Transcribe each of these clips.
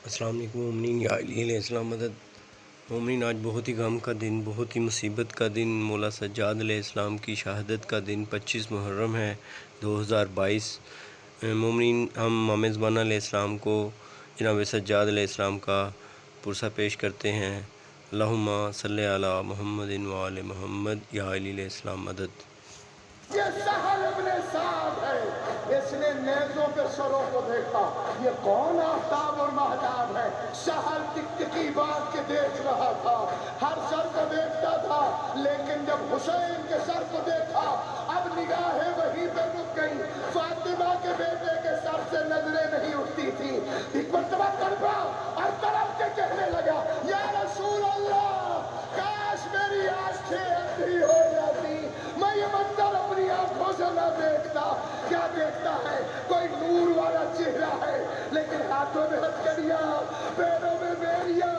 السلام علیکم مومنین، یا علیہ السلام مدد۔ مومنین، آج بہت ہی غم کا دن، بہت ہی مصیبت کا دن، مولا سجاد علیہ السلام کی شہادت کا دن 25 محرم ہے 2022۔ مومنین، ہم امام زمانہ علیہ السلام کو جناب سجاد علیہ السلام کا پرسہ پیش کرتے ہیں۔ اللہم صلی علی محمد و آل محمد، یا علیہ السلام مدد۔ یہ سہل ابن سعد ہے، اس نے نیزوں پہ سروں کو دیکھا، یہ کون آفتاب اور مہتاب ہے؟ سہل ٹکٹکی باندھ کے دیکھ رہا تھا، ہر سر کو دیکھتا تھا، لیکن جب حسین کے سر کو دیکھا اب نگاہیں وہیں پہ رک گئی۔ فاطمہ کے بیٹے کے سر سے نظریں نہیں اٹھتی تھی۔ ایک مرتبہ تڑپا اور تڑپ کے کہنے لگا، یا رسول اللہ، کاش میری آنکھیں اندھی ہو جاتی، میں یہ منظر اپنی آنکھوں سے نہ دیکھتا۔ کیا دیکھتا ہے؟ کوئی نور والا چہرہ ہے، لیکن ہاتھوں میں ہتھکڑیاں، پیروں میں بیڑیاں،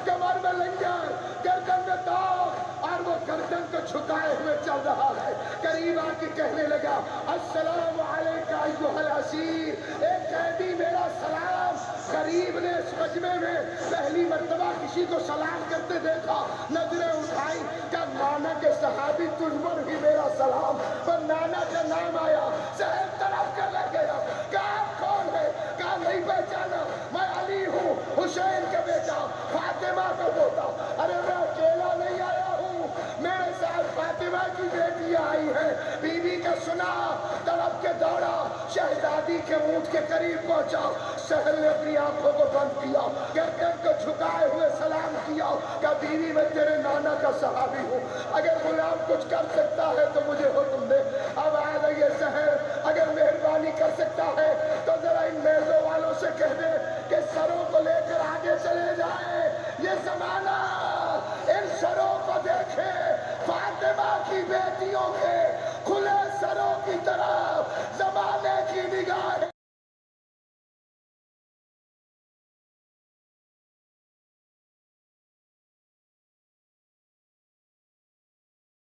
کمر میں لنگر، گردن میں داغ، اور وہ گردن کو جھکائے ہوئے چل رہا ہے۔ قریب آ کے کہنے لگا، السلام علیکہ ایھا الاسیر، اے قیدی میرا سلام۔ غریب نے اس مجمع میں پہلی مرتبہ کسی کو سلام کرتے دیکھا، نظریں اٹھائیں، کہا نانا کے صحابی تجھ پر بھی میرا سلام، پر نانا کا نام آیا، سہل طرف کر لگ گیا، کہا آپ کون ہے؟ کہا نہیں پہچانا، میں علی ہوں، حسین کا بیٹا، فاطمہ کا پوتا۔ ارے میں اکیلا نہیں آیا ہوں، میرے ساتھ فاطمہ کی بیٹی آئی ہے۔ بی بی کا سنا، تڑپ کے دوڑا، شہزادی کے اونٹ کے قریب پہنچا۔ سہل نے اپنی آنکھوں کو بند کیا، گردن کو جھکائے ہوئے سلام کیا، کہا بیوی میں تیرے نانا کا صحابی ہوں، اگر غلام کچھ کر سکتا ہے تو مجھے حکم دے۔ اب آ رہی ہے سحر، اگر مہربانی کر سکتا ہے تو ذرا ان نیزوں والوں سے کہہ دے کہ سروں کو لے کر آگے چلے جائیں، یہ زمانہ ان سروں کو دیکھے، فاطمہ کی بیٹیوں کے کھلے سروں کی طرح